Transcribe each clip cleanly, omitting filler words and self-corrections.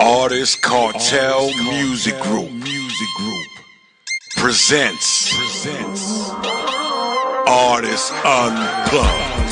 Artist Cartel Music Group presents Artist Unplugged.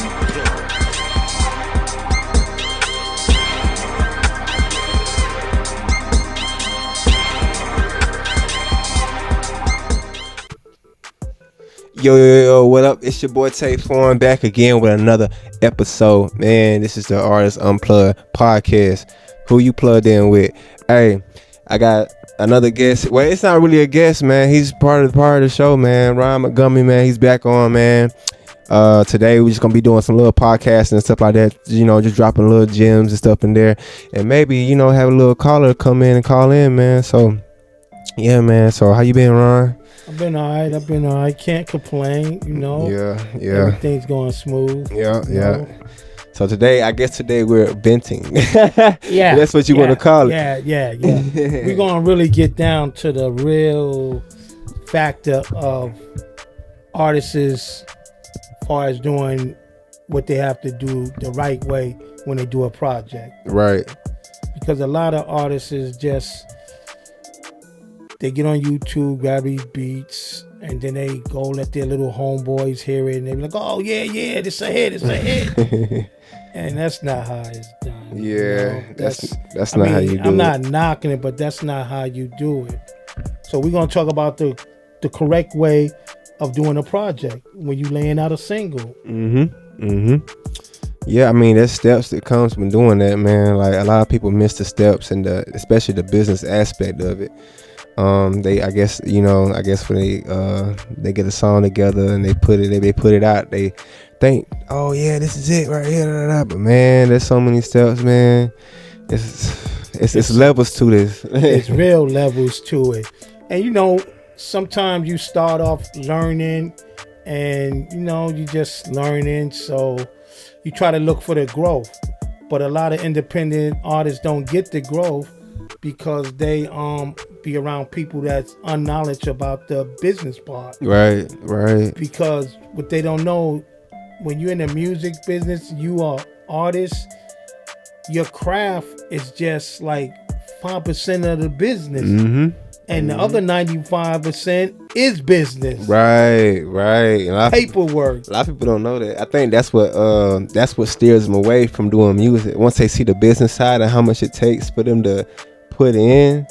Yo, what up? It's your boy Tae and Ron back again with another episode. Man, this is the Artist Unplugged Podcast. Who you plugged in with? Hey, I got another guest. Well, it's not really a guest, man. He's part of the show, man. Ron Montgomery, man. He's back on, man. Today we're just gonna be doing some little podcasts and stuff like that. You know, just dropping little gems and stuff in there, and maybe have a little caller come in and call in, man. So, yeah, man. So, how you been, Ron? I've been all right. Can't complain, Yeah. Everything's going smooth. Yeah. So today we're venting. Yeah. That's what you want to call it. Yeah. We're going to really get down to the real factor of artists as far as doing what they have to do the right way when they do a project. Right. Because a lot of artists is just... They get on YouTube, grab these beats, and then they go let their little homeboys hear it, and they be like, "Oh yeah, this a hit." And that's not how it's done. Yeah, that's not how you do it. I'm not knocking it, but that's not how you do it. So we're gonna talk about the correct way of doing a project when you laying out a single. Yeah, I mean, there's steps that comes from doing that, man. Like a lot of people miss the steps and especially the business aspect of it. I guess when they get a song together and they put it out, they think, oh yeah, this is it right here, but man, there's so many steps, man. It's levels to this. It's real levels to it. And sometimes you start off learning and you just learning, so you try to look for the growth. But a lot of independent artists don't get the growth because they be around people that's unknowledge about the business part. Right. Because what they don't know, when you're in the music business, you are artist. Your craft is just like 5% of the business. And the other 95% is business. Right. Paperwork. A lot of people don't know that. I think that's what steers them away from doing music. Once they see the business side and how much it takes for them to put in,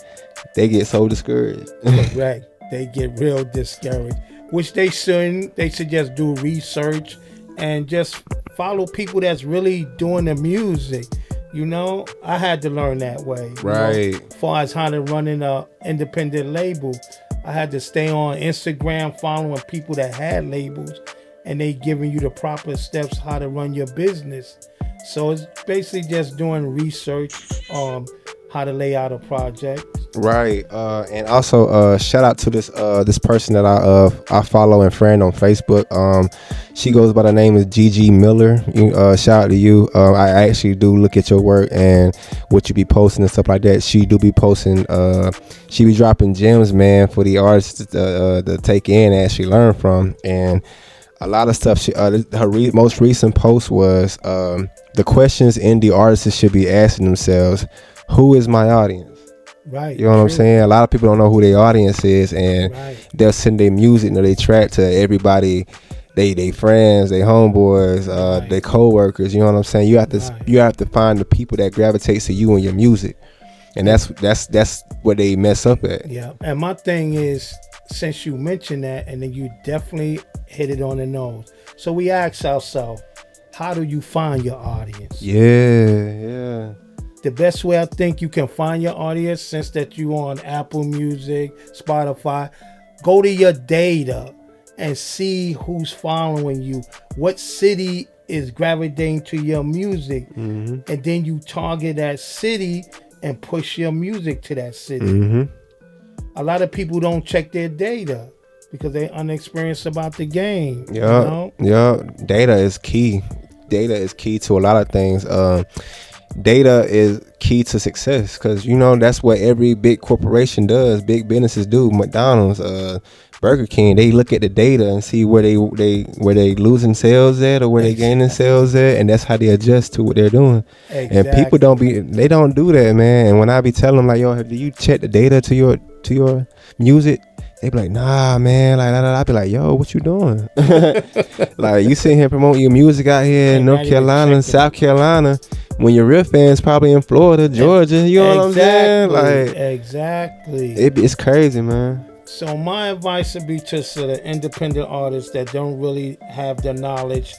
they get so discouraged. Correct. They get real discouraged, which they shouldn't. They should just do research and just follow people that's really doing the music. I had to learn that way. Right. As far as how to run an independent label, I had to stay on Instagram following people that had labels, and they giving you the proper steps how to run your business. So it's basically just doing research on how to lay out a project. Right. And also shout out to this person that I follow and friend on Facebook. She goes by the name of Gigi Miller. Shout out to you. I actually do look at your work and what you be posting and stuff like that. She do be posting, she be dropping gems, man, for the artists to take in and actually learn from. And a lot of stuff, her most recent post was the questions indie artists should be asking themselves: who is my audience? Right. You know what I'm saying? A lot of people don't know who their audience is, and they'll send their music or their track to everybody, they friends, they homeboys, their co-workers. You know what I'm saying? You have to find the people that gravitates to you and your music, and that's where they mess up at. Yeah. And my thing is, since you mentioned that, and then you definitely hit it on the nose. So we ask ourselves, how do you find your audience? Yeah. The best way I think you can find your audience, since that you on Apple Music, Spotify, go to your data and see who's following you. What city is gravitating to your music? And then you target that city and push your music to that city. A lot of people don't check their data because they're unexperienced about the game. Yeah. Data is key. Data is key to a lot of things. Data is key to success because that's what every big corporation does. Big businesses do. McDonald's, Burger King, they look at the data and see where they losing sales at or where they gaining sales at, and that's how they adjust to what they're doing. Exactly. And people don't do that, man. And when I be telling them like, yo, do you check the data to your music? They be like, nah, man. Like, I be like, yo, what you doing? Like, you sitting here promoting your music out here in North Carolina and South Carolina, when your real fans probably in Florida, Georgia. You know what I'm saying? Like, exactly. It's crazy, man. So my advice would be to the independent artists that don't really have the knowledge.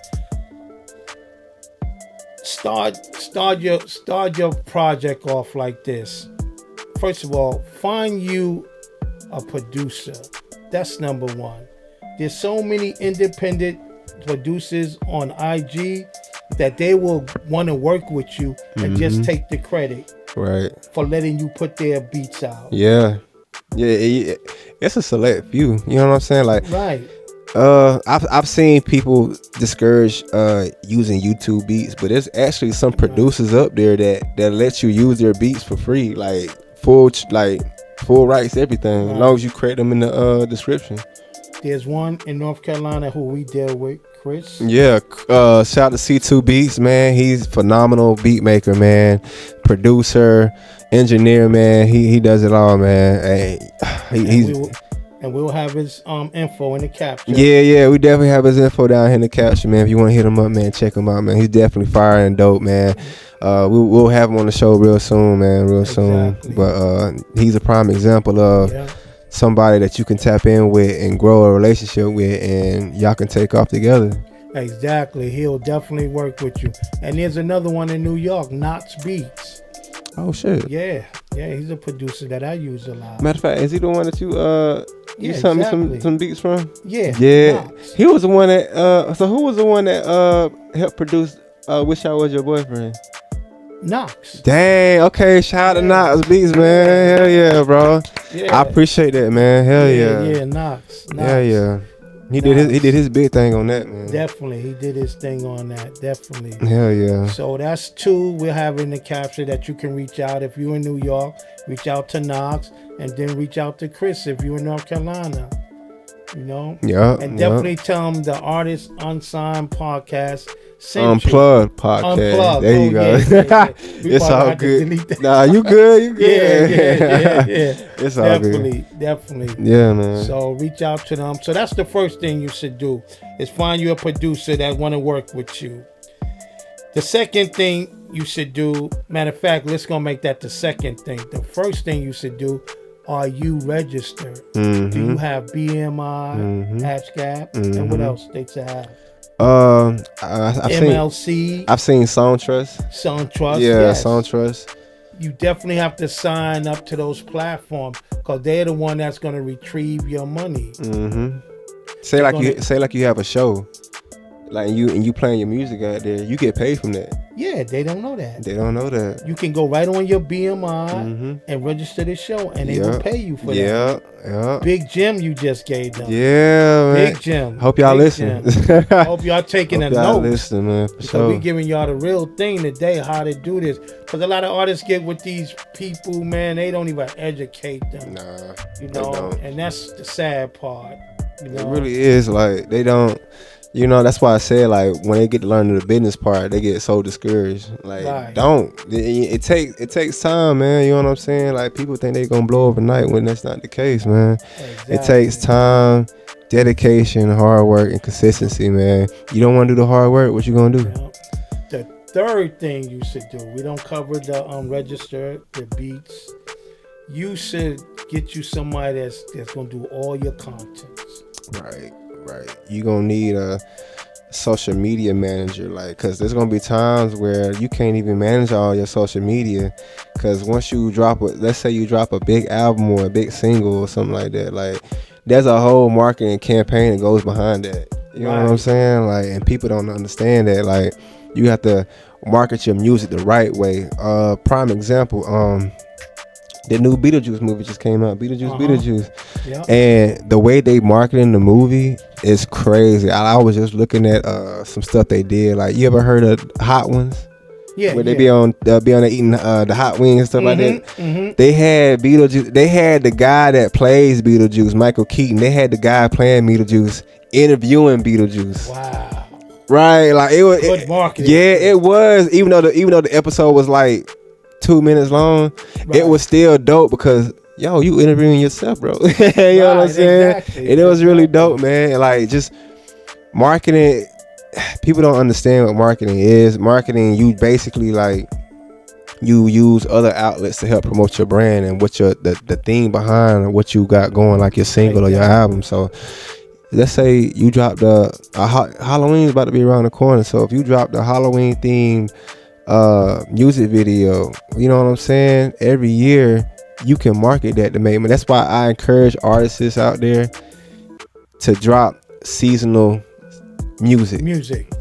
Start your project off like this. First of all, find you a producer. That's number one. There's so many independent producers on IG that they will want to work with you and just take the credit for letting you put their beats out. Yeah, it's a select few. You know what I'm saying? Like, right. I've seen people discourage using YouTube beats, but there's actually some producers up there that let you use their beats for free, like full rights, everything, as long as you create them in the description. There's one in North Carolina who we deal with, Chris. Yeah, shout out to C2 Beats, man. He's phenomenal beat maker, man. Producer, engineer, man. He does it all, man. Hey, we'll have his info in the caption. Yeah, we definitely have his info down here in the caption, man. If you want to hit him up, man, check him out, man. He's definitely fire and dope, man. We'll have him on the show real soon, man, soon. But he's a prime example of somebody that you can tap in with and grow a relationship with, and y'all can take off together. Exactly. He'll definitely work with you. And there's another one in New York, Knox Beats. Oh, shit. Yeah, he's a producer that I use a lot. Matter of fact, is he the one that you sent me some beats from? Yeah. Knox. He was the one that so who was the one that helped produce Wish I Was Your Boyfriend? Knox. Dang, okay, shout out to Knox Beats, man. Hell yeah, bro. Yeah. I appreciate that, man. Hell yeah. Yeah, Knox. Yeah. He did his big thing on that, man. Definitely. He did his thing on that. Definitely. Hell yeah. So that's two we'll have in the capture that you can reach out. If you're in New York, reach out to Knox, and then reach out to Chris if you're in North Carolina. You know? Yeah. And definitely tell them the Artist Unsigned Podcast. Unplugged Podcast. Unplugged. There you go. Yeah. It's all good. Nah, you good. Yeah. It's all good. Definitely. Yeah, man. So reach out to them. So that's the first thing you should do, is find you a producer that want to work with you. The second thing you should do, matter of fact, let's go make that the second thing. The first thing you should do, are you registered? Do you have BMI, ASCAP, and what else they have? I've MLC. I've seen Song Trust. Yeah, yes. Song Trust. You definitely have to sign up to those platforms because they're the one that's going to retrieve your money. Say like you have a show, like you playing your music out there, you get paid from that. Yeah, they don't know that. You can go right on your BMI and register the show, and they will pay you for that. Yeah. Big Jim, you just gave them. Yeah, man. Big Jim. Hope y'all listen. Hope y'all taking a note. Listen, man. For because sure. we giving y'all the real thing today, how to do this. Because a lot of artists get with these people, man, they don't even educate them. Nah, you know, and that's the sad part. You know? It really is. Like, they don't. You know, that's why I said, like, when they get to learn the business part, they get so discouraged. Like, don't. It takes time, man. You know what I'm saying? Like, people think they're going to blow overnight when that's not the case, man. Exactly. It takes time, dedication, hard work, and consistency, man. You don't want to do the hard work, what you going to do? The third thing you should do, we don't cover the register, the beats. You should get you somebody that's going to do all your contents. Right. You gonna need a social media manager, like, cause there's gonna be times where you can't even manage all your social media, cause once you let's say you drop a big album or a big single or something like that, like, there's a whole marketing campaign that goes behind that. You know what I'm saying? Like, and people don't understand that. Like, you have to market your music the right way. Prime example, the new Beetlejuice movie just came out. Beetlejuice. Yep. And the way they marketing the movie is crazy. I was just looking at some stuff they did. Like, you ever heard of Hot Ones? Yeah, where they be on there eating the hot wings and stuff like that. Mm-hmm. They had Beetlejuice. They had the guy that plays Beetlejuice, Michael Keaton. They had the guy playing Beetlejuice interviewing Beetlejuice. Wow. Right, like it was Good marketing. Yeah, it was. Even though the episode was like 2 minutes long, it was still dope because you interviewing yourself, bro. You know what I'm saying? Exactly. And it was really dope, man. Like just marketing. People don't understand what marketing is. Marketing, you basically like you use other outlets to help promote your brand and what the theme behind what you got going, like your single or your album. So let's say you dropped Halloween is about to be around the corner. So if you dropped a Halloween themed music video, you know what I'm saying? Every year you can market that to make money. That's why I encourage artists out there to drop seasonal music,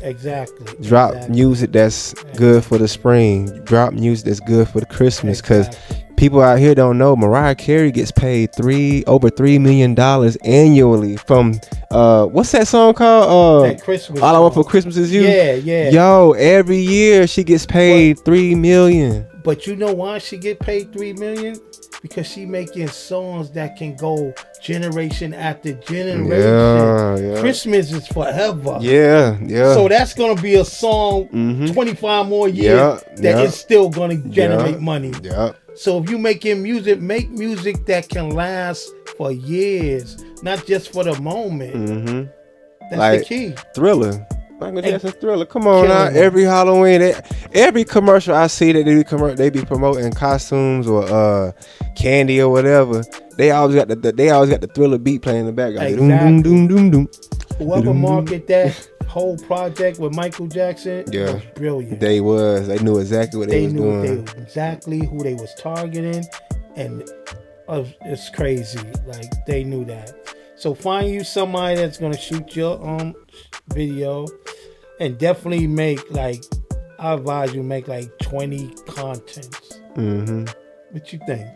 exactly. Drop music that's good for the spring. Drop music that's good for the Christmas. Because people out here don't know Mariah Carey gets paid over $3 million annually from what's that song called? That Christmas All I Want for Christmas Is You. Yeah. Yo, every year she gets paid $3 million. But you know why she get paid $3 million? Because she making songs that can go generation after generation. Yeah. Christmas is forever. Yeah. So that's gonna be a song 25 more years that is still gonna generate money. Yeah. So if you making music, make music that can last for years, not just for the moment. That's like the key. Thriller. Michael Jackson's Thriller. Come on now. Them. Every Halloween, every commercial I see that they be promoting costumes or candy or whatever. They always got the Thriller beat playing in the background. Exactly. Doom, doom, doom, doom. Whoever marketed that whole project with Michael Jackson was brilliant. They knew exactly what they was doing. They knew exactly who they was targeting, and it's crazy. Like they knew that. So find you somebody that's gonna shoot your video, and definitely I advise you make like 20 contents. What you think?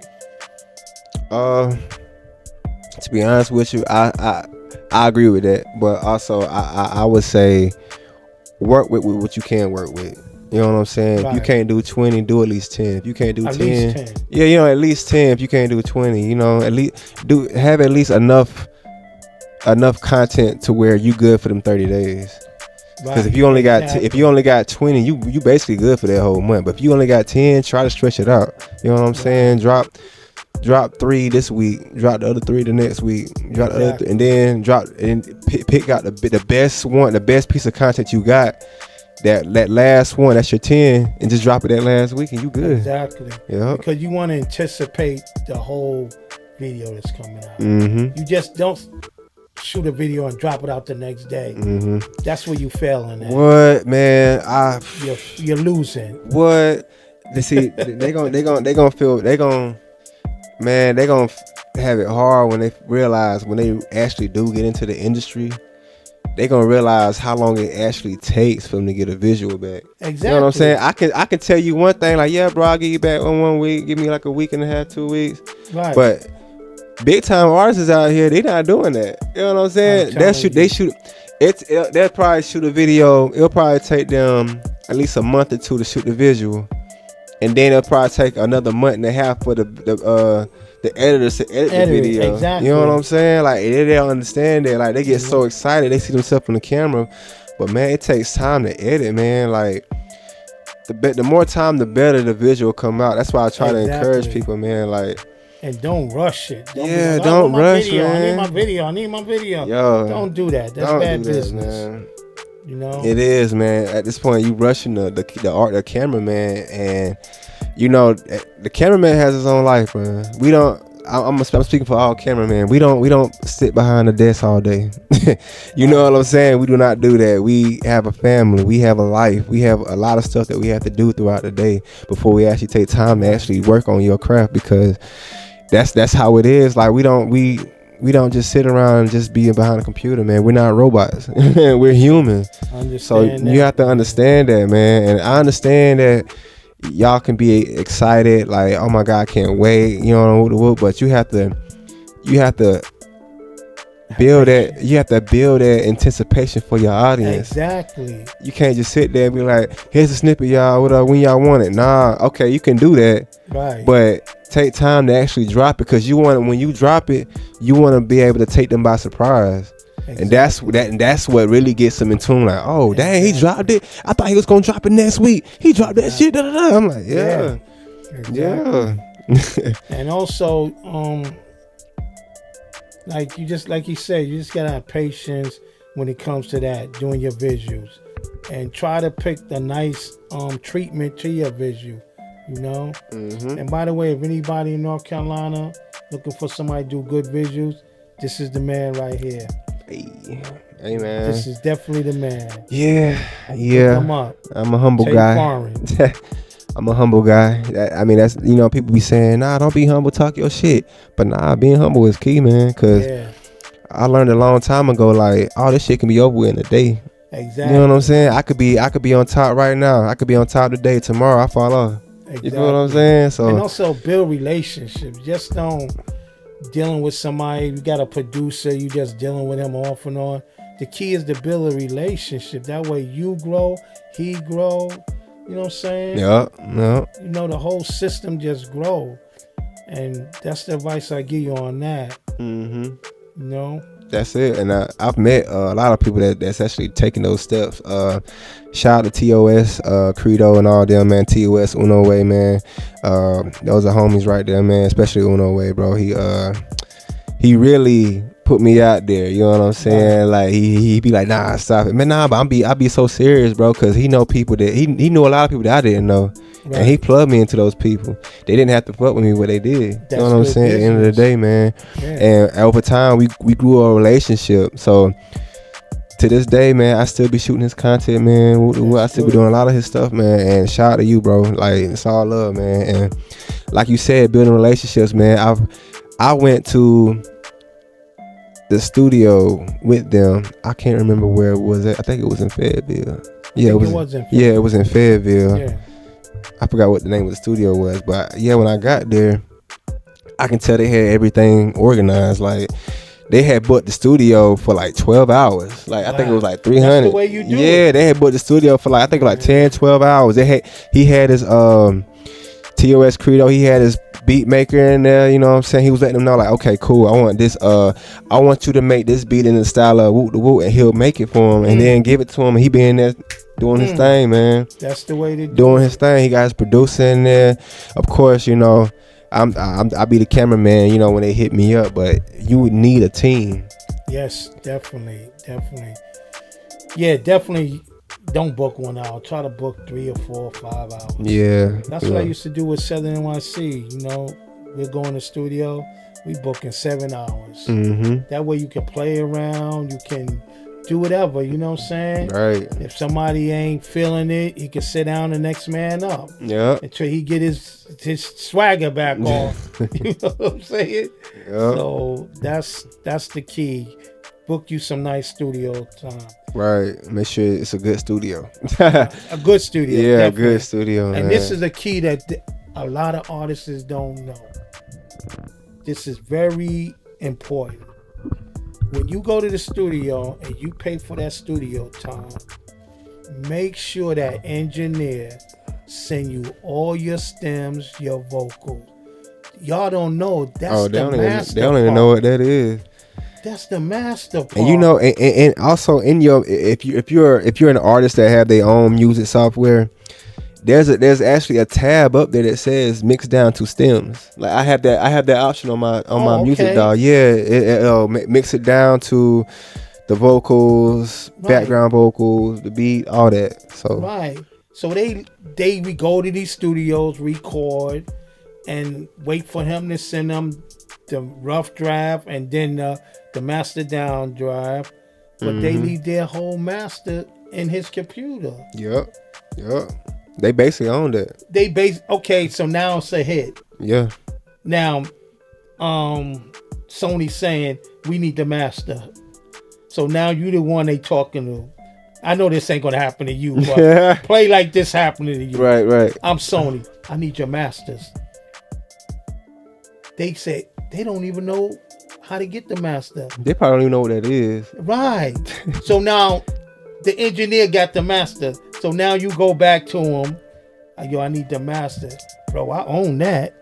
To be honest with you, I agree with that, but also I would say work with what you can work with. You know what I'm saying? Right. If you can't do 20, do at least 10. If you can't do 10, yeah, at least 10. If you can't do 20, at least have at least enough content to where you good for them 30 days. Because if you only got 20, you basically good for that whole month. But if you only got 10, try to stretch it out. You know what I'm saying? Drop 3 this week, drop the other 3 the next week, drop the other and then pick out the best one, the best piece of content you got. That last one, that's your 10, and just drop it that last week, and you good. Exactly. Yeah. Because you want to anticipate the whole video that's coming out. You just don't shoot a video and drop it out the next day. That's where you failing at. What, man? You're losing. What? See, they gonna have it hard when they realize, when they actually do get into the industry, they gonna realize how long it actually takes for them to get a visual back. Exactly. You know what I'm saying? I can tell you one thing, like, yeah, bro, I'll get you back in 1 week. Give me like a week and a half, 2 weeks. Right. But big time artists out here, they not doing that. You know what I'm saying? They'll probably shoot a video. It'll probably take them at least a month or 2 to shoot the visual, and then it'll probably take another month and a half for the editors to edit the video. Exactly. You know what I'm saying? Like, they don't understand that. Like, they get so excited, they see themselves on the camera, but man, it takes time to edit, man. Like, the more time, the better the visual come out. That's why I try to encourage people, man. Like, and don't rush it. Don't rush, man. I need my video. Yo, don't do that. That's bad business. Man. You know, it is, man. At this point, you rushing the cameraman, and the cameraman has his own life, man. We don't. I'm speaking for all cameramen. We don't sit behind the desk all day. You know what I'm saying? We do not do that. We have a family. We have a life. We have a lot of stuff that we have to do throughout the day before we actually take time to actually work on your craft, because that's how it is. Like, we don't just sit around and just be behind a computer, man. We're not robots. We're human. So you have to understand that, man. And I understand that y'all can be excited, like, oh my God, I can't wait, but you have to build that. You have to build that anticipation for your audience. Exactly. You can't just sit there and be like, "Here's a snippet, y'all. When y'all want it?" Nah, okay, you can do that, right? But take time to actually drop it, because when you drop it, you want to be able to take them by surprise. Exactly. And that's what really gets them in tune. Like, oh, dang, he dropped it. I thought he was gonna drop it next week. He dropped that shit. Da, da, da. I'm like, yeah. Exactly. And also, like you said, you just gotta have patience when it comes to that, doing your visuals, and try to pick the nice treatment to your visual. You know. Mm-hmm. And by the way, if anybody in North Carolina looking for somebody to do good visuals, this is the man right here. Hey man, this is definitely the man. Yeah. I'm a humble guy. I'm a humble guy. I mean, that's, people be saying, nah, don't be humble, talk your shit. But nah, being humble is key, man. Cause I learned a long time ago, like, oh, this shit can be over with in a day. Exactly. You know what I'm saying? I could be on top right now. I could be on top today. Tomorrow I fall off. Exactly. You know what I'm saying? So, and also build relationships. Just don't dealing with somebody. You got a producer, you just dealing with him off and on. The key is to build a relationship. That way you grow, he grow. You know what I'm saying? Yeah. The whole system just grow. And that's the advice I give you on that. Mm-hmm. That's it. And I've met a lot of people that's actually taking those steps. Shout out to TOS, Credo and all them, man. TOS, Uno Way, man. Those are homies right there, man. Especially Uno Way, bro. He really put me out there. You know what I'm saying? Like he be like, nah, stop it, man. Nah, but I be so serious, bro, because he know people that he knew a lot of people that I didn't know. Right. And he plugged me into those people. They didn't have to fuck with me, but they did. That's, you know what I'm saying? At the end of the day, man. Yeah. And over time, we grew a relationship. So to this day, man, I still be shooting his content, man. I still be doing a lot of his stuff, man. And shout out to you, bro. Like, it's all love, man. And like you said, building relationships, man. I went to the studio with them. I can't remember where it was at. I think it was in Fayetteville. Yeah, it was in Fayetteville. Yeah. I forgot what the name of the studio was, but yeah, when I got there, I can tell they had everything organized. Like, they had booked the studio for like 12 hours. Like, I think it was like 300. That's the way you do it. They had booked the studio for like 10, 12 hours. He had his TOS Credo. He had his beat maker in there. You know what I'm saying? He was letting them know, like, okay, cool. I want this. I want you to make this beat in the style of Woot the Woot, and he'll make it for him, and then give it to him. And he be in there doing his thing, man. That's the way to do doing his thing. He got his producer in there. Of course, I be the cameraman, when they hit me up, but you would need a team. Yes, definitely. Yeah, definitely don't book 1 hour. Try to book 3 or 4 or 5 hours. Yeah. That's what I used to do with Southern NYC. We're going to the studio, we booking 7 hours. Mm-hmm. That way you can play around, you can do whatever, you know what I'm saying? Right. If somebody ain't feeling it, he can sit down the next man up. Yeah. Until he get his swagger back on. You know what I'm saying? Yeah. So that's the key. Book you some nice studio time. Right. Make sure it's a good studio. A good studio. Yeah, definitely. A good studio. And this is a key that a lot of artists don't know. This is very important. When you go to the studio and you pay for that studio time, make sure that engineer send you all your stems, your vocals. Y'all don't know that's the master. They don't even know what that is. That's the master part. And and also in your if you're an artist that have their own music software, there's actually a tab up there that says mix down to stems. Like I have that option on my music dial. Yeah, it'll mix it down to the vocals, background vocals, the beat, all that. So right. So we go to these studios, record, and wait for him to send them the rough draft and then the master down drive. But they leave their whole master in his computer. Yep. They basically own that. Okay, so now it's a hit. Yeah. Now, Sony's saying we need the master. So now you the one they talking to. I know this ain't gonna happen to you, but play like this happening to you. Right. I'm Sony. I need your masters. They say they don't even know how to get the master. They probably don't even know what that is. Right. So now the engineer got the master. So now you go back to him. Yo, I need the master. Bro, I own that.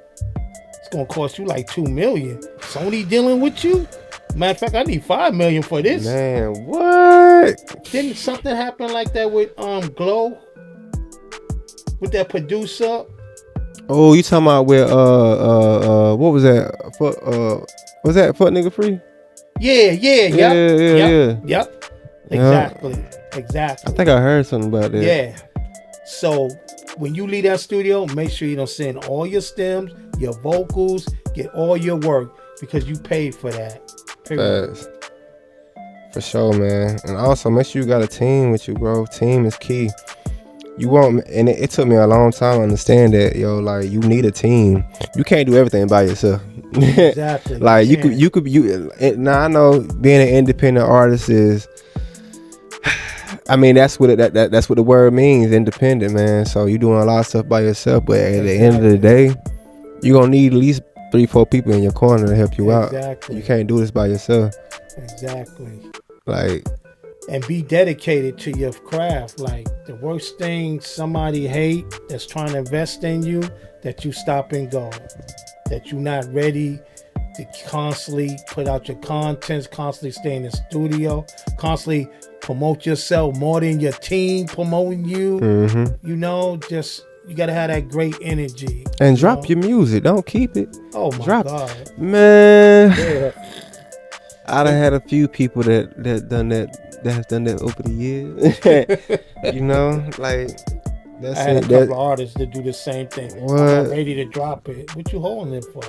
It's going to cost you like $2 million. Sony dealing with you? Matter of fact, I need $5 million for this. Man, what? Didn't something happen like that with Glow? With that producer? Oh, you talking about where what was that? Was that Fuck Nigga Free? Yeah. Yep. Exactly. I think I heard something about that. Yeah. So when you leave that studio, make sure you don't send all your stems, your vocals, get all your work because you paid for that. Facts. For sure, man. And also make sure you got a team with you, bro. Team is key. You want, and it took me a long time to understand that, yo, like you need a team. You can't do everything by yourself. Exactly. Like you could. Now I know being an independent artist is. I mean that's what that's what the word means, independent, man. So you doing a lot of stuff by yourself, but at the end of the day, you gonna need at least 3-4 people in your corner to help you out. You can't do this by yourself. Exactly. Like. And be dedicated to your craft. Like the worst thing somebody hate that's trying to invest in you, that you stop and go. That you're not ready to constantly put out your contents, constantly stay in the studio, constantly promote yourself more than your team promoting you. Mm-hmm. You know, just you gotta have that great energy. And drop your music. Don't keep it. Oh my God. Man. Yeah. I done had a few people that has done that over the years. You know, like that's I had a couple of artists that do the same thing. What? I'm not ready to drop it. What you holding it for?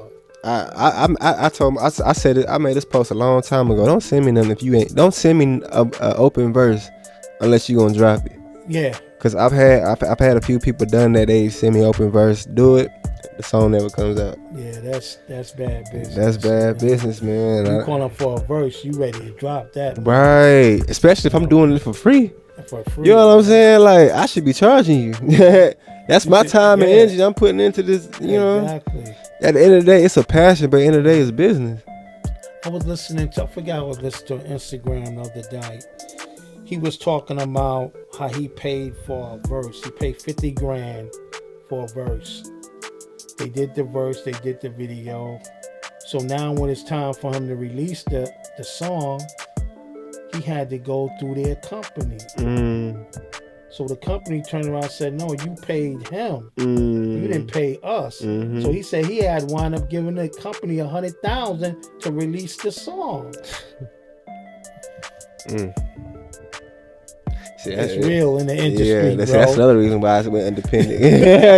I told him, I said it. I made this post a long time ago. Don't send me nothing if you ain't. Don't send me a open verse unless you gonna drop it. Yeah. Cause I've had a few people done that. They send me open verse, do it. The song never comes out. Yeah, that's bad business. That's bad business, man. You calling for a verse, you ready to drop that. Right. Especially if I'm doing it for free. For free. You know what I'm saying? Like, I should be charging you. That's my time and energy I'm putting into this, you know. Exactly. At the end of the day, it's a passion, but at the end of the day, it's business. I was listening to, I forgot I was listening to Instagram the other day. He was talking about how he paid for a verse. He paid 50 grand for a verse. They did the verse, they did the video. So now when it's time for him to release the song, he had to go through their company. So the company turned around and said, no, you paid him. You didn't pay us. So he said he had wound up giving the company $100,000 to release the song. See, that's real in the industry, that's bro. another reason why I went independent.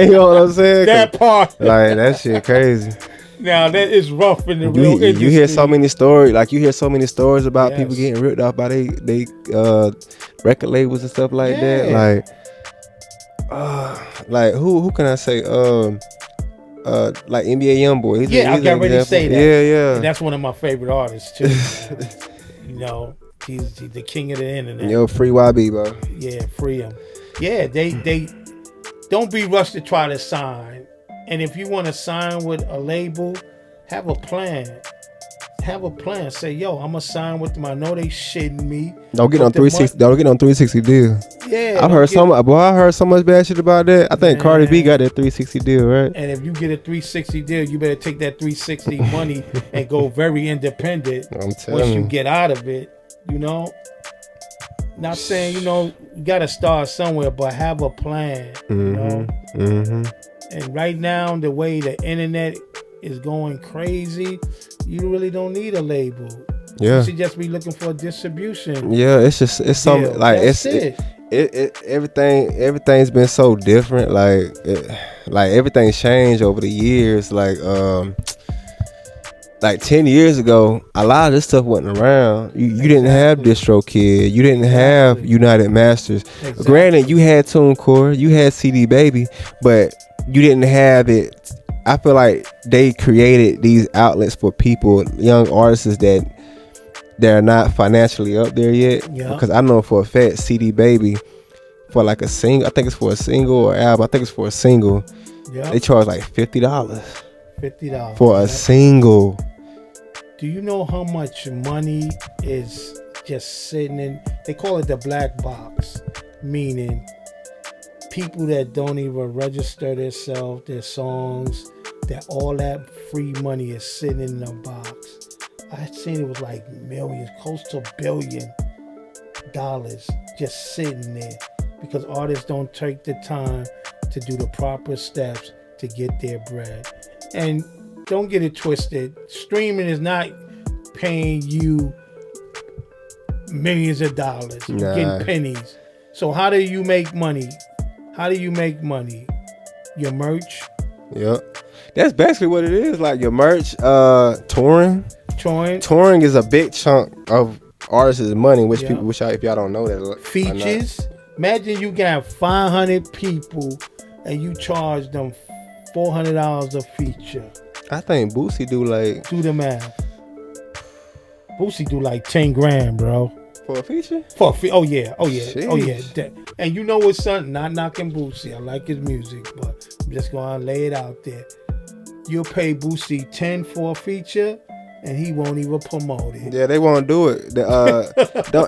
You know what I'm saying? That part. Like, that shit crazy. Now, that is rough in the real industry. You hear so many stories. Like, you hear so many stories about people getting ripped off by they record labels and stuff like that. Like who can I say? Like NBA Youngboy. I got ready to say that. Yeah. And that's one of my favorite artists, too. You know. He's the king of the internet. Yo, free YB, bro. Yeah, free him. Yeah, they don't be rushed to try to sign. And if you want to sign with a label, have a plan. Have a plan. Say, yo, I'm gonna sign with them. I know they shitting me. Don't get on 360. Don't get on 360 deal. Yeah, I heard so much bad shit about that. I think Cardi B got that 360 deal, right? And if you get a 360 deal, you better take that 360 money and go very independent. I'm telling once you get out of it. You know, not saying, you know, you got to start somewhere, but have a plan, you know. And right now, the way the internet is going crazy, you really don't need a label. Yeah. You should just be looking for a distribution. Yeah, it's something like everything's been so different. Like everything's changed over the years. Like 10 years ago, a lot of this stuff wasn't around. You didn't have DistroKid. You didn't have United Masters. Granted, you had TuneCore, you had CD Baby, but you didn't have it. I feel like they created these outlets for people, young artists that are not financially up there yet. Yeah. Because I know for a fact, CD Baby, for like a single, I think it's for a single or album, I think it's for a single, they charge like $50. $50 for a single. Do you know how much money is just sitting in? They call it the black box, meaning people that don't even register themselves, their songs, that all that free money is sitting in the box. I had seen it was like millions, close to $1 billion just sitting there because artists don't take the time to do the proper steps to get their bread. And don't get it twisted. Streaming is not paying you millions of dollars. You're getting pennies. So how do you make money? Your merch? Yep. That's basically what it is. Like your merch, touring. Touring is a big chunk of artists' money, which if y'all don't know that. Features. Imagine you got 500 people and you charge them $400 a feature. I think Boosie do like... Do the math. Boosie do like 10 grand, bro. For a feature? Oh yeah. Sheesh. And you know what's something? Not knocking Boosie. I like his music, but I'm just going to lay it out there. You'll pay Boosie 10 for a feature, and he won't even promote it. Yeah, they won't do it.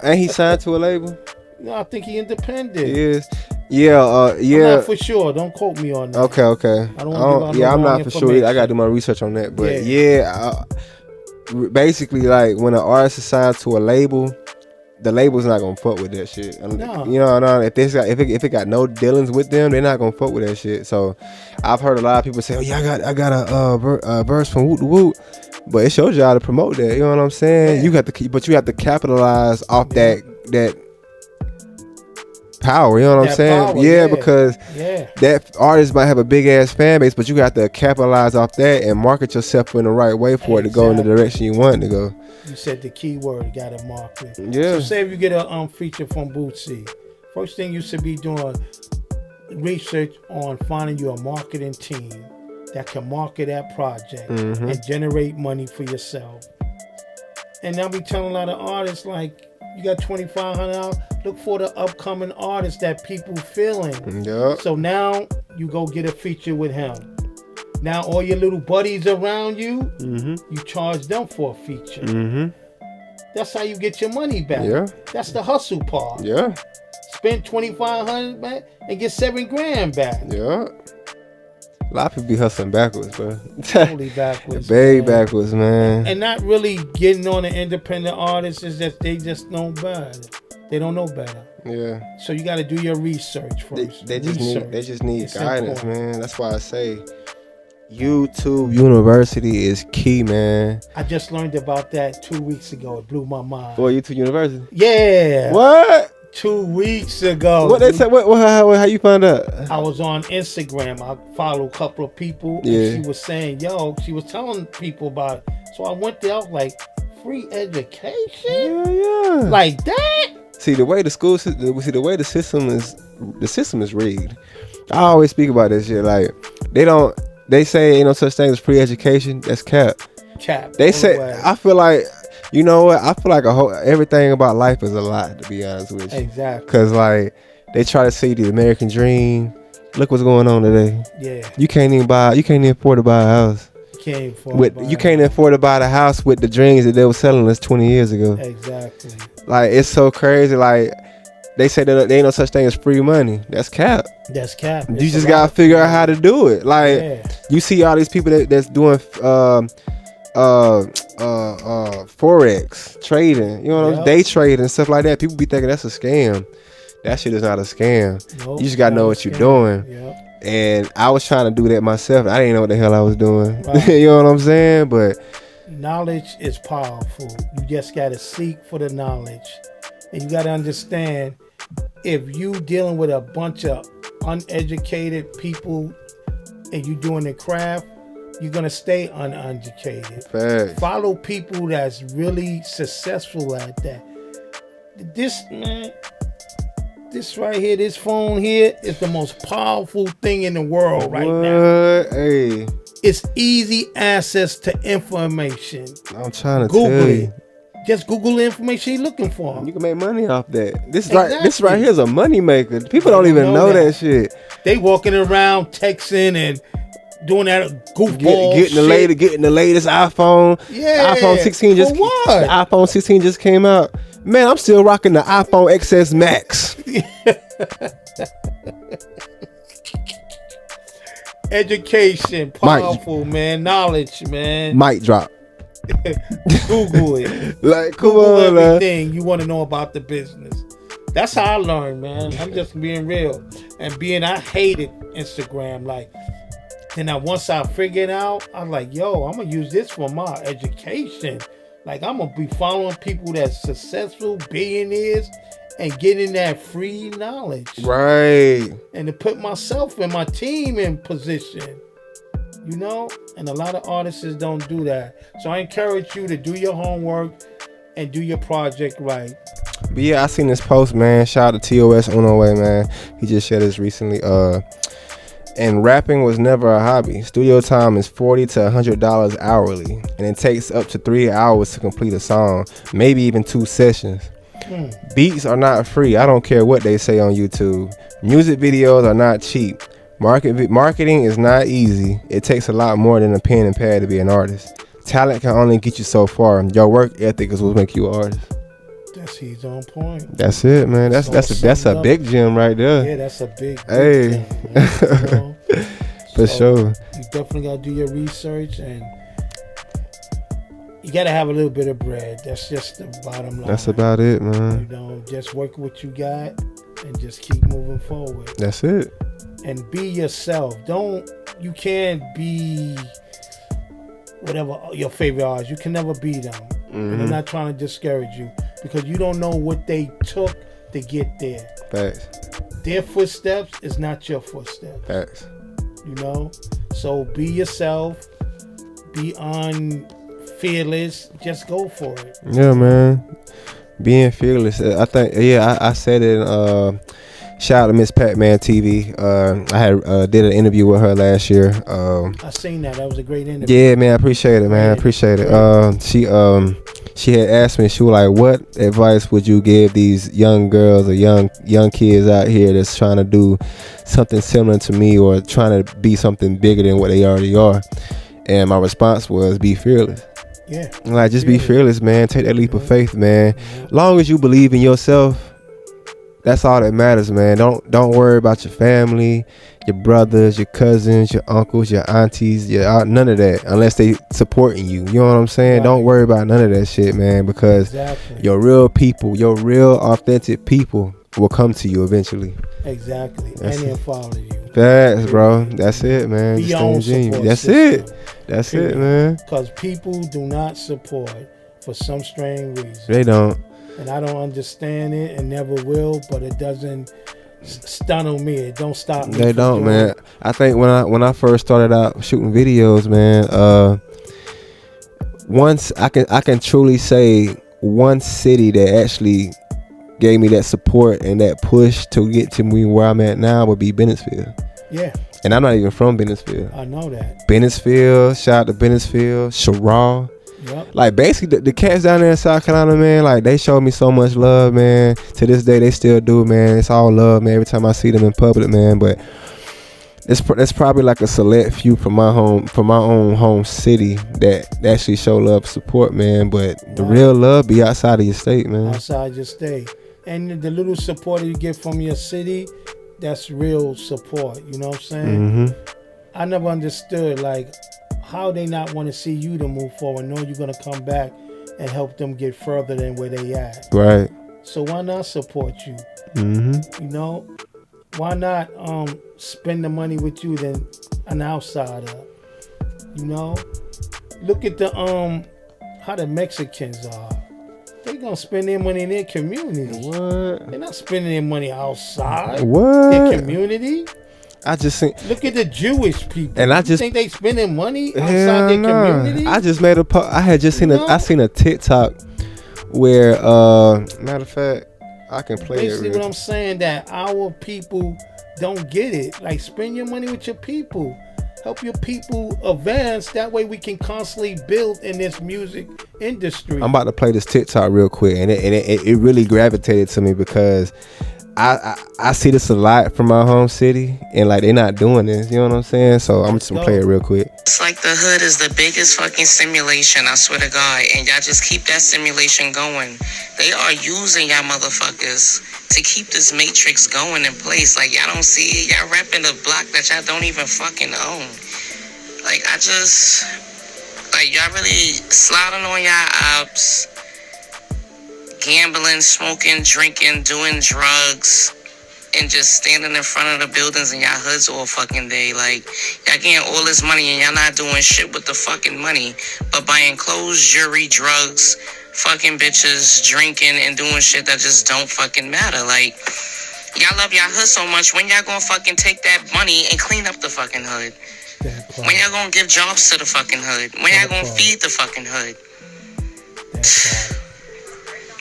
Ain't he signed to a label? No, I think he independent. He is. Yeah. I'm not for sure. Don't quote me on that. Okay. I don't want to I'm not for sure. I got to do my research on that. But basically, like when an artist is signed to a label, the label's not gonna fuck with that shit. No. You know, if it got no dealings with them, they're not gonna fuck with that shit. So I've heard a lot of people say, "Oh yeah, I got a verse from Woot Woot," but it's your job to promote that. You know what I'm saying? Yeah. You have to capitalize off that power. You know what I'm saying? Power, because that artist might have a big ass fan base, but you got to capitalize off that and market yourself in the right way for it to go in the direction you want it to go. You said the key word, got to market. Yeah. So say if you get a feature from Bootsy, first thing you should be doing research on finding you a marketing team that can market that project and generate money for yourself. And now we telling a lot of artists like, you got $2,500. Look for the upcoming artists that people feeling. Yep. So now you go get a feature with him. Now all your little buddies around you, you charge them for a feature. That's how you get your money back. Yeah. That's the hustle part. Yeah. Spend $2,500 back and get $7,000 back. Yeah. A lot of people be hustling backwards, bro. Totally backwards. Backwards, man. And not really getting on the independent artists is that they just know better. They don't know better. Yeah. So you got to do your research first. They just need guidance, man. That's why I say YouTube University is key, man. I just learned about that 2 weeks ago. It blew my mind. Boy, YouTube University? Yeah. What? 2 weeks ago. What they say? How you find out? I was on Instagram. I follow a couple of people. Yeah. And she was saying, she was telling people about it. So I went there. I was like, free education? Yeah. Like that? See, the way the system is rigged. I always speak about this shit. Like, they say ain't no such thing as free education. That's cap. They say, I feel like, you know what? I feel like everything about life is a lie, to be honest with you. Exactly. Because, like, they try to see the American dream. Look what's going on today. Yeah. You can't even afford to buy a house. You can't afford to buy the house with the dreams that they were selling us 20 years ago. Exactly. Like, it's so crazy. Like, they say that there ain't no such thing as free money. That's cap. You just gotta figure out how to do it. Like, you see all these people that's doing forex trading, you know, day trading and stuff like that. People be thinking that's a scam. That shit is not a scam. Nope, you just gotta know what you're doing. And I was trying to do that myself. I didn't know what the hell I was doing. Right. You know what I'm saying? But knowledge is powerful. You just gotta seek for the knowledge, and you gotta understand, if you dealing with a bunch of uneducated people and you doing the craft, you're gonna stay uneducated. Fact. Follow people that's really successful at that. This right here, this phone here is the most powerful thing in the world right now. Hey. It's easy access to information. I'm trying to Google tell it. you. Just Google the information you're looking for. You can make money off that. This right here is a money maker. People don't even know that shit. They walking around texting and doing that goofball getting the latest iPhone. Yeah. The iPhone 16 just For what? The iPhone 16 just came out. Man, I'm still rocking the iPhone XS Max. Education, powerful, man. Knowledge, man. Mic drop. Google it. Like, come Google on, everything you want to know about the business. That's how I learned, man. I'm just being real. And I hated Instagram. Like, then once I figured out, I'm like, yo, I'm going to use this for my education. Like, I'm going to be following people that's successful, billionaires, and getting that free knowledge. Right. And to put myself and my team in position. You know? And a lot of artists don't do that. So I encourage you to do your homework and do your project right. But yeah, I seen this post, man. Shout out to TOS on our way, man. He just shared this recently. And rapping was never a hobby. Studio time is $40 to $100 hourly, and it takes up to 3 hours to complete a song, maybe even 2 sessions. Beats are not free. I don't care what they say on YouTube. Music videos are not cheap. Marketing is not easy. It takes a lot more than a pen and pad to be an artist. Talent can only get you so far. Your work ethic is what makes you an artist. He's on point. That's it, man. That's a big gem right there. Yeah, that's a big hey. gem, you know? For sure. You definitely gotta do your research, and you gotta have a little bit of bread. That's just the bottom line. That's about it, man. You know, just work what you got and just keep moving forward. That's it. And be yourself. You can't be whatever your favorite artist. You can never be them. And I'm not trying to discourage you, because you don't know what they took to get there. Facts. Their footsteps is not your footsteps. Facts. You know? So be yourself. Be fearless. Just go for it. Yeah, man. Being fearless. I think, I said it. Shout out to Miss Pac-Man TV. I had did an interview with her last year. I seen that. That was a great interview. Yeah, man. I appreciate it, man. I appreciate it. She had asked me, she was like, what advice would you give these young girls or young kids out here that's trying to do something similar to me or trying to be something bigger than what they already are? And my response was, be fearless. Yeah. Like, just be fearless, man. Take that leap of faith, man. Long as you believe in yourself, that's all that matters, man. Don't worry about your family, your brothers, your cousins, your uncles, your aunties, none of that, unless they supporting you. You know what I'm saying? Right. Don't worry about none of that shit, man, because your real people, your real authentic people will come to you eventually. Exactly. And they'll follow you. Facts, bro. That's it, man. Be your own support That's system. That's it, man. Because people do not support for some strange reason. They don't. And I don't understand it and never will, but it doesn't stun me. It don't stop me. They don't, man. I think when I first started out shooting videos, man, once I can truly say one city that actually gave me that support and that push to get to me where I'm at now would be Bennettsville. Yeah. And I'm not even from Bennettsville. I know that. Bennettsville, shout out to Bennettsville, Sherrall. Yep. Like, basically, the cats down there in South Carolina, man, like, they showed me so much love, man. To this day, they still do, man. It's all love, man, every time I see them in public, man. But it's probably like a select few from my own home city that actually show love, support, man. But the real love be outside of your state, man. Outside your state. And the little support you get from your city, that's real support. You know what I'm saying? I never understood, like, how they not want to see you to move forward, know you're going to come back and help them get further than where they at. Right. So why not support you? You know, why not spend the money with you than an outsider? You know, look at the how the Mexicans are. They gonna spend their money in their community. What? They're not spending their money outside. What? Their community. I just think. Look at the Jewish people. And I just think they spending money outside their community. I just made a post. I had just seen I seen a TikTok where matter of fact, I can play basically it. What I'm saying, that our people don't get it. Like, spend your money with your people. Help your people advance. That way we can constantly build in this music industry. I'm about to play this TikTok real quick, and it really gravitated to me because I see this a lot from my home city, and like they're not doing this. You know what I'm saying? So I'm just gonna play it real quick. It's like the hood is the biggest fucking simulation, I swear to God, and y'all just keep that simulation going. They are using y'all motherfuckers to keep this matrix going in place. Like y'all don't see it. Y'all repping a block that y'all don't even fucking own. Like y'all really sliding on y'all ops, gambling, smoking, drinking, doing drugs, and just standing in front of the buildings in y'all hoods all fucking day. Like, y'all getting all this money and y'all not doing shit with the fucking money, but buying clothes, jewelry, drugs, fucking bitches, drinking, and doing shit that just don't fucking matter. Like, y'all love y'all hood so much. When y'all gonna fucking take that money and clean up the fucking hood? When y'all gonna give jobs to the fucking hood? When y'all gonna feed the fucking hood?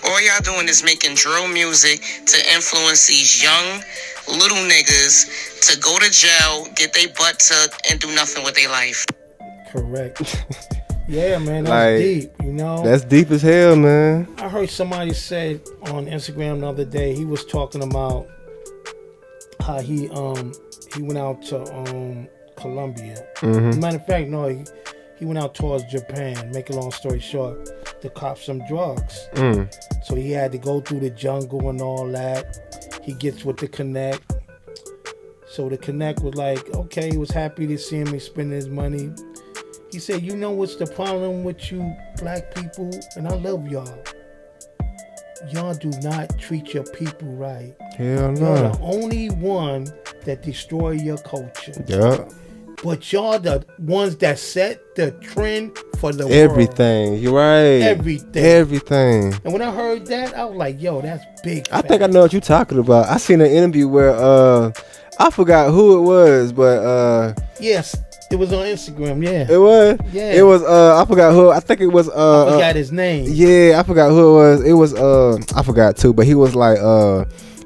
All y'all doing is making drill music to influence these young little niggas to go to jail, get their butt took, and do nothing with their life. Correct. Yeah, man, that's deep, you know? That's deep as hell, man. I heard somebody say on Instagram the other day, he was talking about how he went out to Colombia. Matter of fact, no, he went out towards Japan. Make a long story short, to cop some drugs. So he had to go through the jungle and all that. He gets with the Connect. So the Connect was like, okay, he was happy to see him. He's spending his money. He said, you know what's the problem with you black people? And I love y'all. Y'all do not treat your people right. Hell no. You're the only one that destroy your culture. Yeah. But y'all the ones that set the trend for the everything. world. You're right. Everything. And when I heard that, I was like, yo, that's big. I think I know what you're talking about. I seen an interview where I forgot who it was, but yes, it was on Instagram. Yeah, it was. Yeah, it was. I forgot who. I think it was. I forgot his name. Yeah, I forgot who it was. It was. I forgot too. But he was like,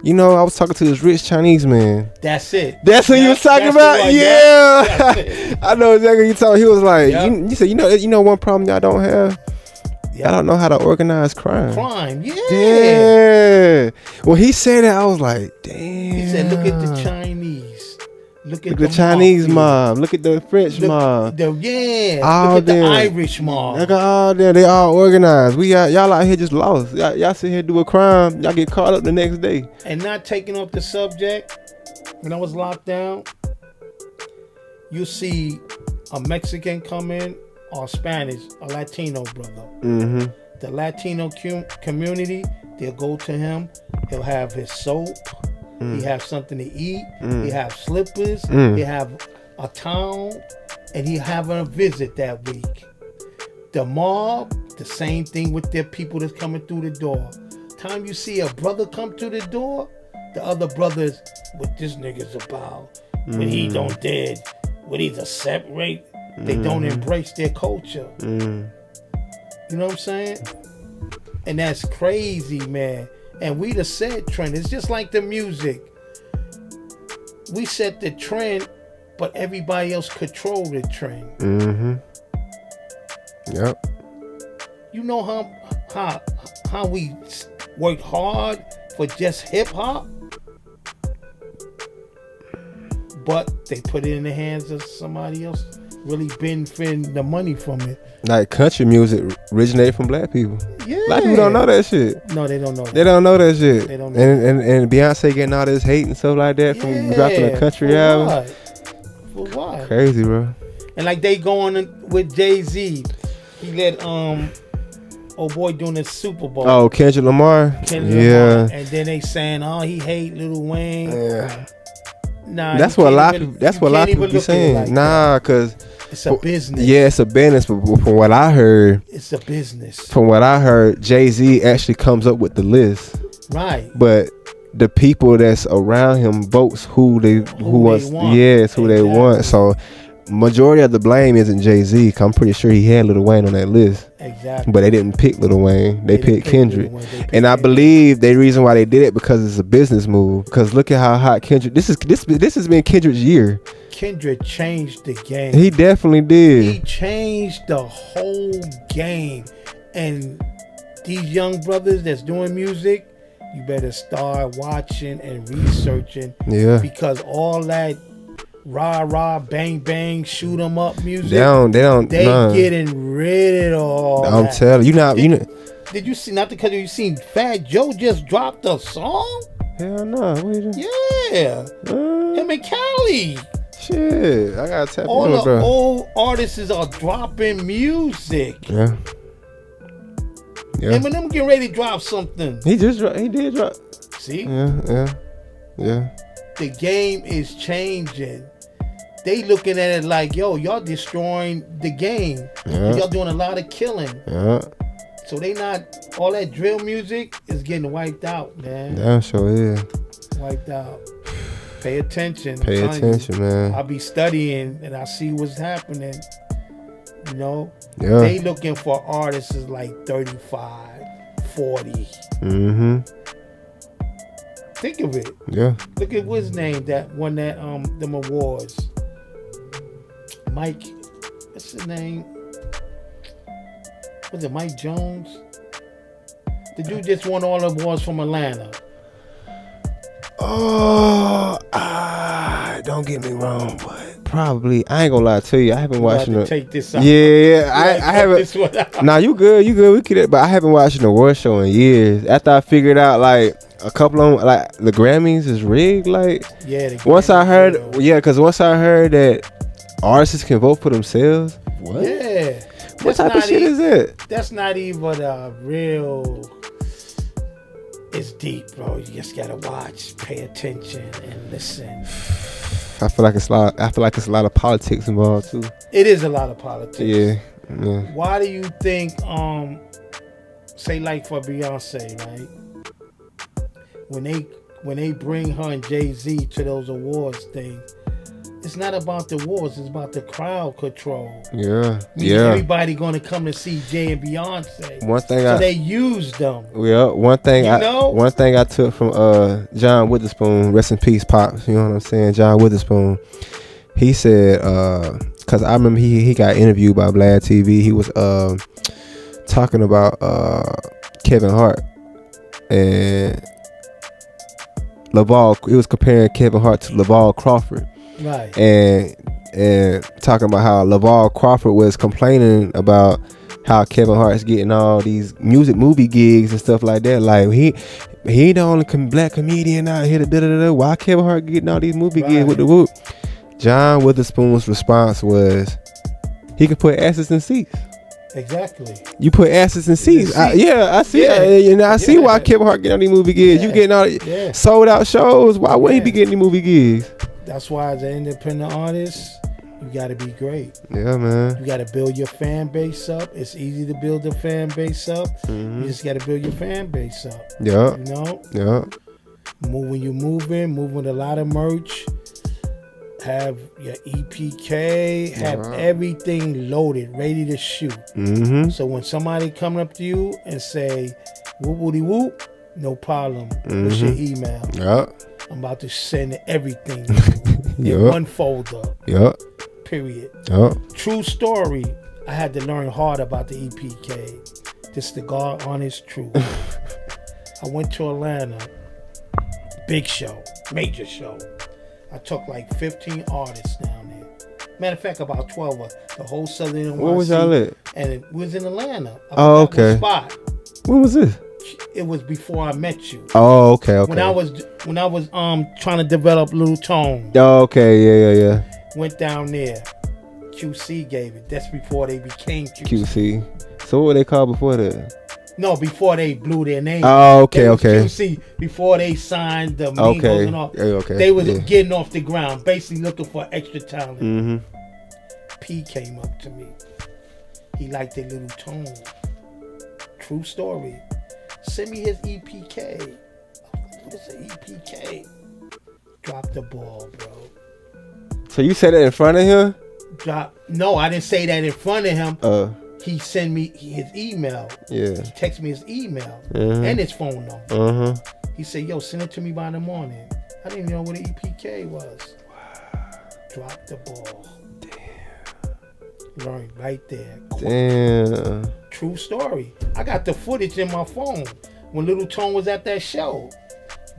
you know, I was talking to this rich Chinese man. That's it. That's who you was talking about? Yeah. I know exactly what you talking. He was like, you said, you know one problem y'all don't have? Yep. I don't know how to organize crime. Yeah. When he said that, I was like, damn. He said, look at the Chinese. Look at the Chinese mob. Look at the French mob. Look at the Irish mob. Look at all them. They all organized. Y'all out here just lost. Y'all sit here do a crime. Y'all get caught up the next day. And not taking off the subject, when I was locked down, you see a Mexican come in or Spanish, a Latino brother. Mm-hmm. The Latino community, they'll go to him. He'll have his soap. He have something to eat. He have slippers. He have a towel, and he having a visit that week. The mob, the same thing with their people that's coming through the door. Time you see a brother come through the door, the other brothers, what this nigga's about? When he don't dead, what he's a separate. They don't embrace their culture. You know what I'm saying? And that's crazy, man. And we the set trend. It's just like the music. We set the trend, but everybody else control the trend. Yep. You know how we work hard for just hip hop, but they put it in the hands of somebody else. Really benefiting the money from it. Like country music originated from black people. Yeah. A lot of people don't know that shit. No, they don't know that. They don't know that shit. They don't know and Beyonce getting all this hate and stuff like that from dropping a country album. For what? Crazy, bro. And like they going with Jay-Z. He let old boy doing the Super Bowl. Oh, Kendrick Lamar. Lamar. And then they saying, oh, he hate Lil Wayne. Yeah. Nah, that's what a lot of people be saying. Like nah, cause it's a business. Yeah, it's a business. But from what I heard, it's a business. From what I heard, Jay-Z actually comes up with the list. Right. But the people that's around him votes who they want. Yes, who they want. So majority of the blame isn't Jay-Z. I'm pretty sure he had Lil Wayne on that list. Exactly. But they didn't pick Lil Wayne. They picked Kendrick. And I believe the reason why they did it because it's a business move. Because look at how hot Kendrick. This has been Kendrick's year. Kendrick changed the game. He definitely did. He changed the whole game. And these young brothers that's doing music, you better start watching and researching. Yeah. Because all that rah rah bang bang shoot 'em up music, They nah. getting rid of all I'm that. telling you, Did you see? Not because you seen Fat Joe just dropped a song. Hell no. Yeah, him and Cali. Shit, I gotta tap All in, the bro. old artists are dropping music. Yeah. Eminem getting ready to drop something. He did drop. See? Yeah. The game is changing. They looking at it like, yo, y'all destroying the game. Yeah. Y'all doing a lot of killing. Yeah. So they not, all that drill music is getting wiped out, man. Damn sure is. Wiped out. Pay attention. Pay attention, man. I'll be studying and I see what's happening. You know? Yeah. They looking for artists like 35, 40. Mm-hmm. Think of it. Yeah. Look at what's his name that won that them awards. Mike, what's his name? Was it Mike Jones? The dude just won all the awards from Atlanta. Oh, don't get me wrong, but probably I ain't gonna lie to you. I haven't watched it. Take this out. Yeah, I haven't. Nah, you good. We could, but I haven't watched an award show in years. After I figured out like a couple of like the Grammys is rigged. Like once I heard that artists can vote for themselves. What? Yeah. What type of shit is it? That's not even a real. It's deep, bro. You just gotta watch, pay attention, and listen. I feel like it's a lot of politics involved too. It is a lot of politics. Yeah. Why do you think, say like for Beyonce, right? When they bring her and Jay-Z to those awards things, it's not about the awards, it's about the crowd control. Yeah. Everybody gonna come to see Jay and Beyonce. They used them. Yeah. One thing I took from John Witherspoon, rest in peace, Pops. You know what I'm saying? John Witherspoon. He said, because I remember he got interviewed by Vlad TV. He was talking about Kevin Hart and LaVall. He was comparing Kevin Hart to LaVall Crawford. Right. And talking about how LaVall Crawford was complaining about how Kevin Hart's getting all these movie gigs and stuff like that. Like he the only black comedian out here. Why Kevin Hart getting all these movie gigs with the whoop? John Witherspoon's response was, he could put asses in seats. Exactly. You put asses in seats. I see. I see why Kevin Hart getting all these movie gigs. You getting all sold out shows. Why would he be getting these movie gigs? That's why as an independent artist, you got to be great. Yeah, man. You got to build your fan base up. It's easy to build a fan base up. Mm-hmm. You just got to build your fan base up. Yeah. You know? Yeah. When you're moving with a lot of merch, have your EPK, have everything loaded, ready to shoot. Mm-hmm. So when somebody coming up to you and say, whoop woody whoop, no problem. Mm-hmm. What's your email? Yeah. I'm about to send everything in one folder. Yeah. Period. Yeah. True story. I had to learn hard about the EPK. This is the God honest truth. I went to Atlanta. Big show. Major show. I took like 15 artists down there. Matter of fact, about 12 of the whole Southern NYC. Where was y'all at? And it was in Atlanta. Oh, okay. Spot. When was this? It was before I met you. Oh, okay. When I was trying to develop Little Tone. Oh, okay. Yeah. Went down there. QC gave it. That's before they became QC. So what were they called before that? No, before they blew their name. Oh, okay. QC, before they signed the Mingos and all. Okay. They was getting off the ground, basically looking for extra talent. Mm-hmm. P came up to me. He liked their Little Tone. True story. Send me his EPK. What's an EPK? Drop the ball, bro. So you said it in front of him? No, I didn't say that in front of him. He sent me his email. Yeah. He texted me his email and his phone number. He said, yo, send it to me by the morning. I didn't even know what an EPK was. Wow. Drop the ball. Damn. Learn right there. Damn. True story. I got the footage in my phone. when Little Tone was at that show.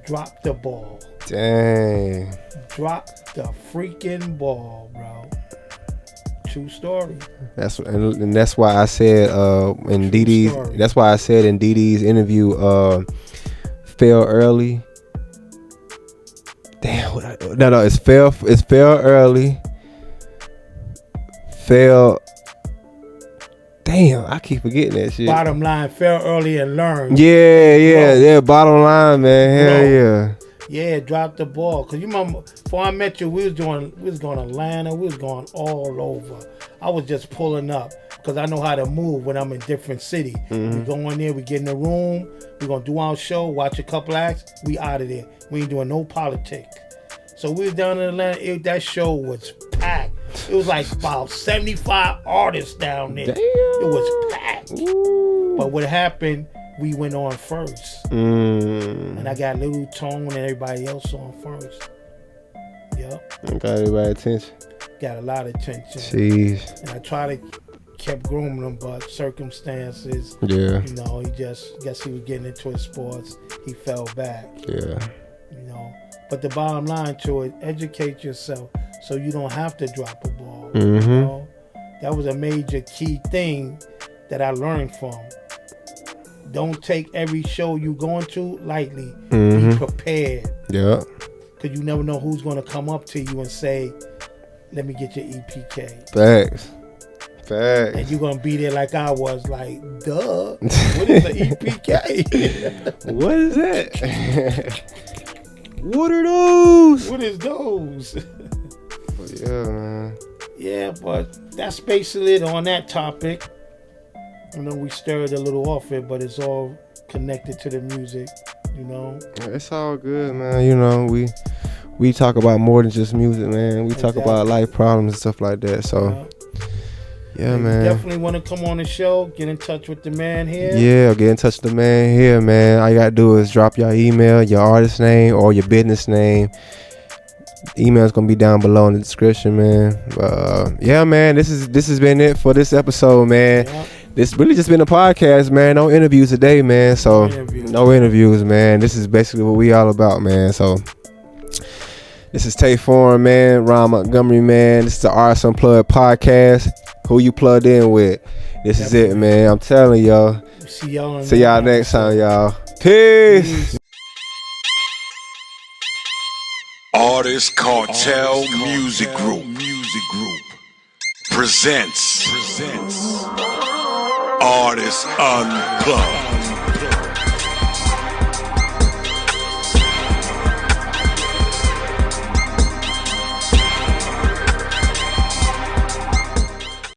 Dropped the ball. Dang. Dropped the freaking ball, bro. True story. That's why I said in DD's. That's why I said in DD's interview, fell early. Damn. No. It's fell early. Fell. Damn, I keep forgetting that shit. Bottom line, fell early and learned. Yeah. Bottom line, man. Hell yeah. Yeah, dropped the ball. Cause you remember, before I met you, we was going to Atlanta. We was going all over. I was just pulling up because I know how to move when I'm in different cities. We go in there, we get in the room, we gonna do our show, watch a couple acts, we out of there. We ain't doing no politics. So we was down in Atlanta. That show was packed. It was like about 75 artists down there. Damn. It was packed. Ooh. But what happened? We went on first. And I got Little Tone and everybody else on first. Yep. Got everybody's attention. Got a lot of attention. Jeez. And I try to keep grooming him, but circumstances. Yeah. You know, guess he was getting into his sports. He fell back. Yeah. You know. But the bottom line to it, educate yourself so you don't have to drop a ball. You know? That was a major key thing that I learned from. Don't take every show you going to lightly. Be prepared. Yeah. Because you never know who's going to come up to you and say, let me get your EPK. Facts. And you're going to be there like I was, like, duh. What is the EPK? What is that? What are those? What is those? Yeah, man. Yeah, but that's basically it on that topic. I know we stirred a little off it, but it's all connected to the music, you know. It's all good, man. You know, we talk about more than just music, man. We talk about life problems and stuff like that. So, yeah, man. You definitely want to come on the show. Get in touch with the man here. Yeah, get in touch with the man here, man. All you gotta do is drop your email, your artist name, or your business name. Email's gonna be down below in the description, man. Yeah, man. This has been it for this episode, man. Yep. This really just been a podcast, man. No interviews today, man. So no interviews, man. This is basically what we all about, man. So this is Tae Foreign, man. Ron Montgomery, man. This is the Artist Unplugged Podcast. Who you plugged in with? This is it, man. I'm telling y'all. See y'all next time, y'all. Peace. Artist Cartel Music Group presents Artist Unplugged.